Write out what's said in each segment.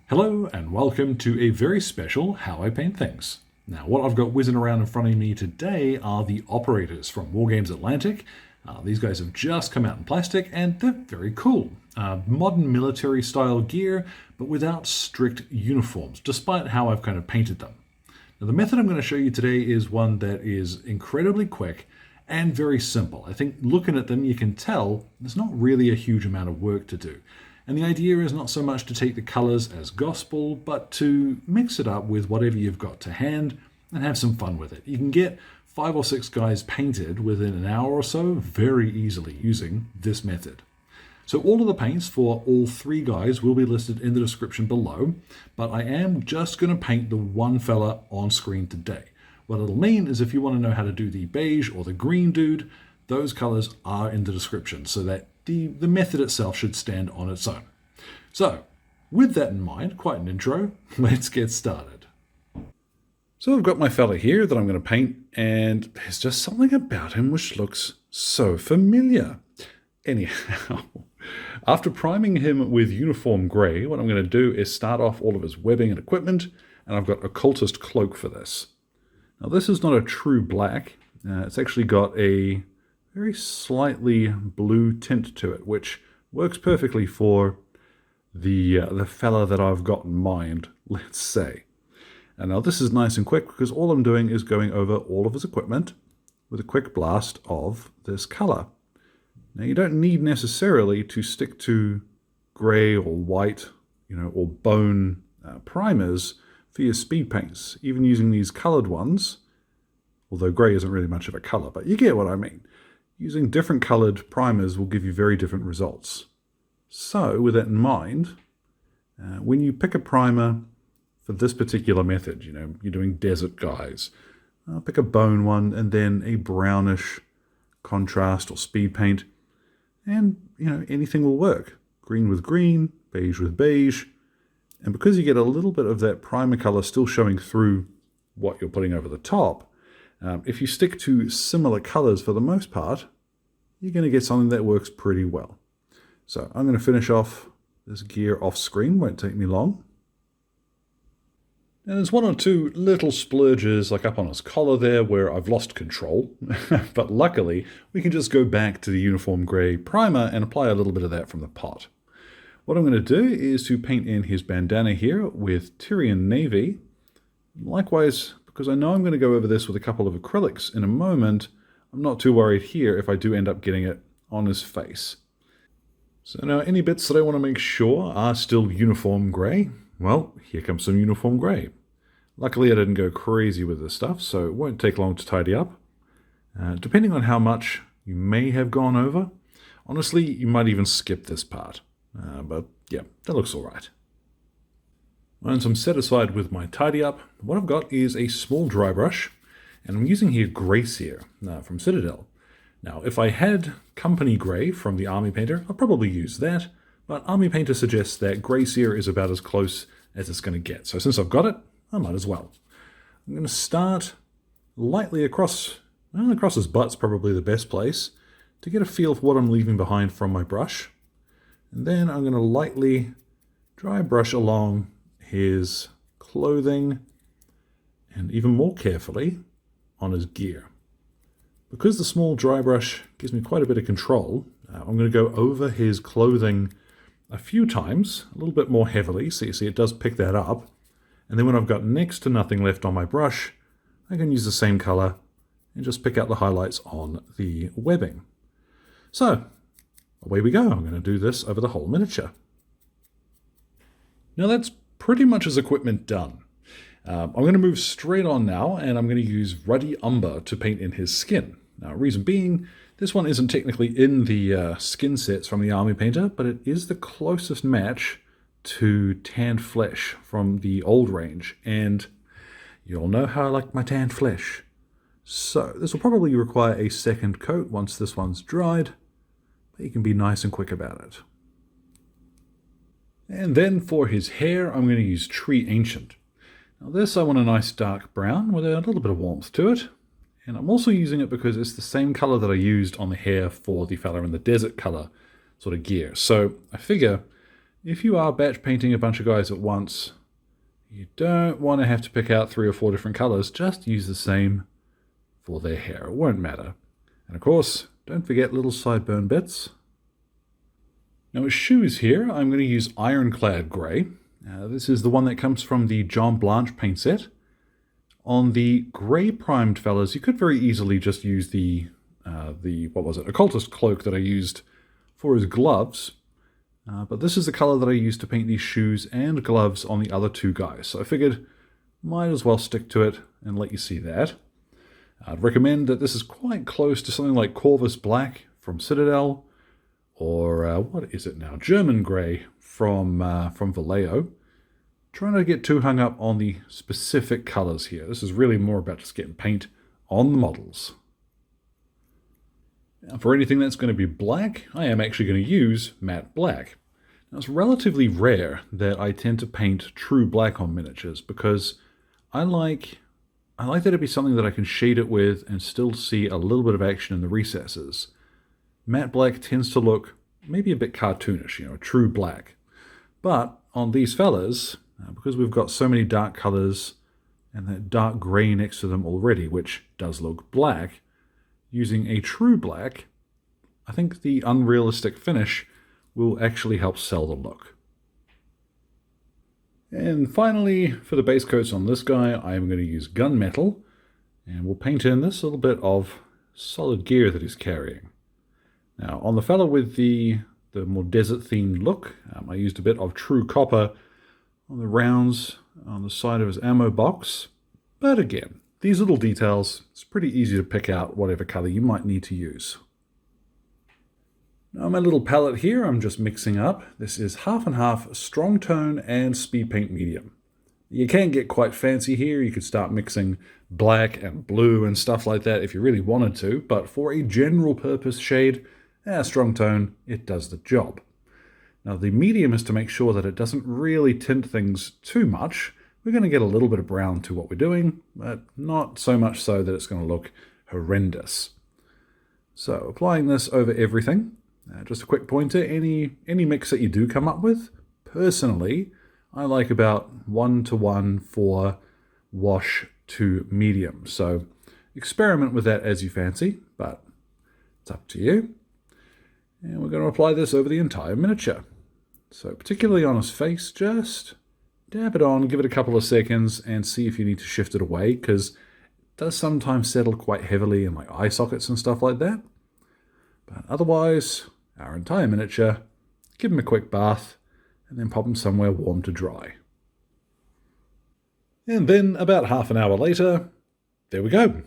Hello and welcome to a very special How I Paint Things. Now what I've got whizzing around in front of me today are the operators from Wargames Atlantic. These guys have just come out in plastic and they're very cool. Modern military style gear but without strict uniforms, despite how I've kind of painted them. Now the method I'm going to show you today is one that is incredibly quick and very simple. I think looking at them you can tell there's not really a huge amount of work to do. And the idea is not so much to take the colors as gospel, but to mix it up with whatever you've got to hand and have some fun with it. You can get 5 or 6 guys painted within an hour or so very easily using this method. So all of the paints for all 3 guys will be listed in the description below, but I am just going to paint the one fella on screen today. What it'll mean is if you want to know how to do the beige or the green dude, those colors are in the description so that the method itself should stand on its own. So, with that in mind, quite an intro, let's get started. So I've got my fella here that I'm going to paint, and there's just something about him which looks so familiar. Anyhow, after priming him with uniform grey, what I'm going to do is start off all of his webbing and equipment, and I've got Occultist Cloak for this. Now this is not a true black, it's actually got a very slightly blue tint to it, which works perfectly for the fella that I've got in mind, let's say. And now this is nice and quick because all I'm doing is going over all of his equipment with a quick blast of this color. Now you don't need necessarily to stick to grey or white, or bone primers for your speed paints, even using these colored ones, although grey isn't really much of a color, but you get what I mean. Using different colored primers will give you very different results. So with that in mind, when you pick a primer for this particular method, you're doing desert guys, pick a bone one and then a brownish contrast or speed paint, and anything will work. Green with green, beige with beige, and because you get a little bit of that primer color still showing through what you're putting over the top, if you stick to similar colors for the most part, you're going to get something that works pretty well. So I'm going to finish off this gear off screen, won't take me long. And there's 1 or 2 little splurges like up on his collar there where I've lost control, but luckily we can just go back to the uniform grey primer and apply a little bit of that from the pot. What I'm going to do is to paint in his bandana here with Tyrian Navy. Likewise, because I know I'm going to go over this with a couple of acrylics in a moment, I'm not too worried here if I do end up getting it on his face. So now any bits that I want to make sure are still uniform grey, well, here comes some uniform grey. Luckily I didn't go crazy with this stuff, so it won't take long to tidy up. Depending on how much you may have gone over, honestly you might even skip this part. But yeah, that looks alright. Once I'm satisfied with my tidy up, what I've got is a small dry brush, and I'm using here Grey Seer from Citadel. Now, if I had Company Grey from the Army Painter, I'll probably use that, but Army Painter suggests that Grey Seer is about as close as it's going to get. So since I've got it, I might as well. I'm going to start lightly across his butt's probably the best place, to get a feel for what I'm leaving behind from my brush. And then I'm going to lightly dry brush along his clothing, and even more carefully on his gear. Because the small dry brush gives me quite a bit of control, I'm going to go over his clothing a few times, a little bit more heavily, so you see it does pick that up. And then when I've got next to nothing left on my brush, I can use the same color and just pick out the highlights on the webbing. So away we go. I'm going to do this over the whole miniature. Now that's pretty much his equipment done. I'm going to move straight on now, and I'm going to use Ruddy Umber to paint in his skin. Now, reason being, this one isn't technically in the skin sets from the Army Painter, but it is the closest match to tanned flesh from the old range, and you all know how I like my tanned flesh. So this will probably require a second coat once this one's dried, but you can be nice and quick about it. And then for his hair, I'm going to use Tree Ancient. Now this I want a nice dark brown with a little bit of warmth to it. And I'm also using it because it's the same color that I used on the hair for the fella in the desert color sort of gear. So I figure if you are batch painting a bunch of guys at once, you don't want to have to pick out 3 or 4 different colors. Just use the same for their hair. It won't matter. And of course, don't forget little sideburn bits. Now with shoes here, I'm going to use Ironclad Grey. This is the one that comes from the John Blanche paint set. On the grey primed fellas, you could very easily just use the Occultist Cloak that I used for his gloves. But this is the color that I used to paint these shoes and gloves on the other 2 guys. So I figured, might as well stick to it and let you see that. I'd recommend that this is quite close to something like Corvus Black from Citadel, or what is it now? German Grey from Vallejo. Trying not to get too hung up on the specific colors here. This is really more about just getting paint on the models. Now, for anything that's going to be black, I am actually going to use matte black. Now, it's relatively rare that I tend to paint true black on miniatures because I like that to be something that I can shade it with and still see a little bit of action in the recesses. Matte black tends to look maybe a bit cartoonish, true black. But on these fellas, because we've got so many dark colors and that dark gray next to them already, which does look black, using a true black, I think the unrealistic finish will actually help sell the look. And finally, for the base coats on this guy, I am going to use gunmetal, and we'll paint in this little bit of solid gear that he's carrying. Now, on the fella with the more desert-themed look, I used a bit of true copper on the rounds on the side of his ammo box. But again, these little details, it's pretty easy to pick out whatever color you might need to use. Now my little palette here, I'm just mixing up. This is half and half strong tone and Speedpaint medium. You can get quite fancy here. You could start mixing black and blue and stuff like that if you really wanted to, but for a general purpose shade, strong tone, it does the job. Now the medium is to make sure that it doesn't really tint things too much. We're going to get a little bit of brown to what we're doing, but not so much so that it's going to look horrendous. So applying this over everything, just a quick pointer, any mix that you do come up with, personally, I like about 1:1 for wash to medium. So experiment with that as you fancy, but it's up to you. And we're going to apply this over the entire miniature. So particularly on his face, just dab it on, give it a couple of seconds, and see if you need to shift it away, because it does sometimes settle quite heavily in like eye sockets and stuff like that. But otherwise, our entire miniature, give him a quick bath, and then pop him somewhere warm to dry. And then about half an hour later, there we go.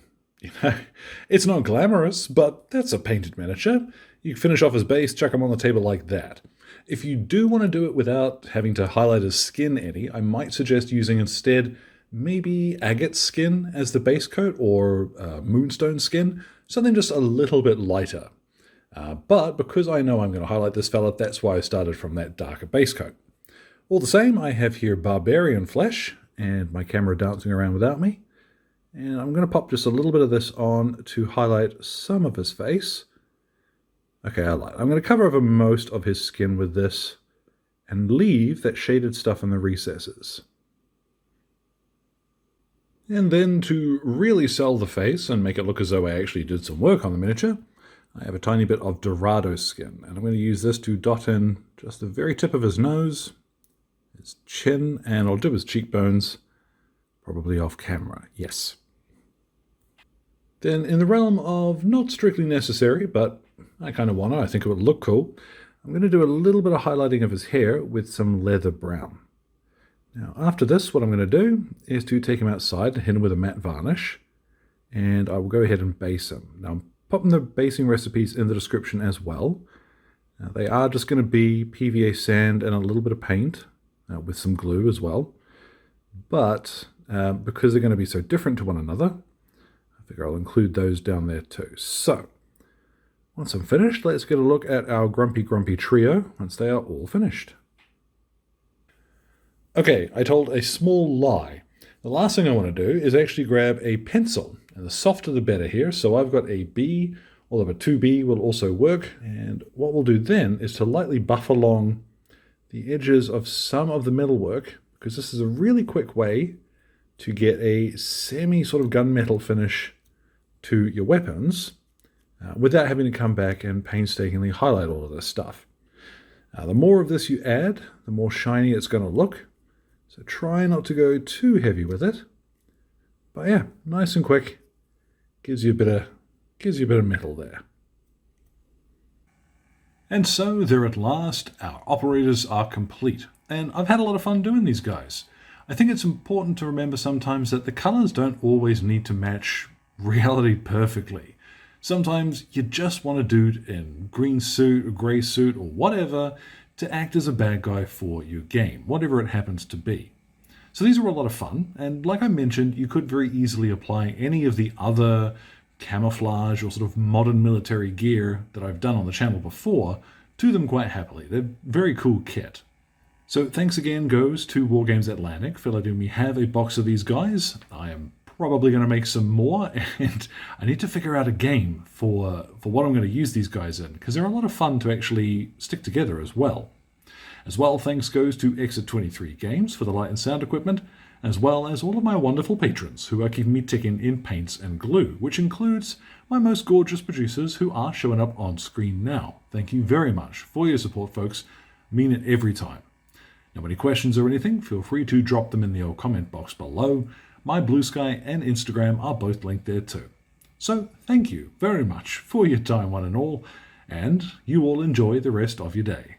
It's not glamorous, but that's a painted miniature. You can finish off his base, chuck him on the table like that. If you do want to do it without having to highlight his skin any, I might suggest using instead maybe agate skin as the base coat, or moonstone skin, something just a little bit lighter. But because I know I'm going to highlight this fella, that's why I started from that darker base coat. All the same, I have here barbarian flesh, and my camera dancing around without me. And I'm going to pop just a little bit of this on to highlight some of his face. Okay, I'm going to cover over most of his skin with this and leave that shaded stuff in the recesses. And then to really sell the face and make it look as though I actually did some work on the miniature, I have a tiny bit of Dorado skin, and I'm going to use this to dot in just the very tip of his nose, his chin, and I'll do his cheekbones, probably off camera, yes. Then in the realm of not strictly necessary, but I kind of want to, I think it would look cool, I'm going to do a little bit of highlighting of his hair with some leather brown. Now after this, what I'm going to do is to take him outside and hit him with a matte varnish, and I will go ahead and base him. Now I'm popping the basing recipes in the description as well. Now, they are just going to be PVA sand and a little bit of paint with some glue as well. But because they're going to be so different to one another, I figure I'll include those down there too. So once I'm finished, let's get a look at our Grumpy Grumpy trio once they are all finished. Okay, I told a small lie. The last thing I want to do is actually grab a pencil, and the softer the better here. So I've got a B, although a 2B will also work. And what we'll do then is to lightly buff along the edges of some of the metalwork, because this is a really quick way to get a semi sort of gunmetal finish to your weapons without having to come back and painstakingly highlight all of this stuff. The more of this you add, the more shiny it's going to look. So try not to go too heavy with it. But yeah, nice and quick. Gives you a bit of metal there. And so there at last, our operators are complete. And I've had a lot of fun doing these guys. I think it's important to remember sometimes that the colors don't always need to match reality perfectly. Sometimes you just want a dude in green suit or grey suit or whatever to act as a bad guy for your game, whatever it happens to be. So these are a lot of fun, and like I mentioned, you could very easily apply any of the other camouflage or sort of modern military gear that I've done on the channel before to them quite happily. They're very cool kit. So thanks again goes to Wargames Atlantic for letting me have a box of these guys. I am probably going to make some more, and I need to figure out a game for what I'm going to use these guys in, because they're a lot of fun to actually stick together as well. As well, thanks goes to Exit 23 Games for the light and sound equipment, as well as all of my wonderful patrons who are keeping me ticking in paints and glue, which includes my most gorgeous producers who are showing up on screen now. Thank you very much for your support, folks. Mean it every time. Now, any questions or anything, feel free to drop them in the old comment box below. My Blue Sky and Instagram are both linked there too. So thank you very much for your time, one and all, and you all enjoy the rest of your day.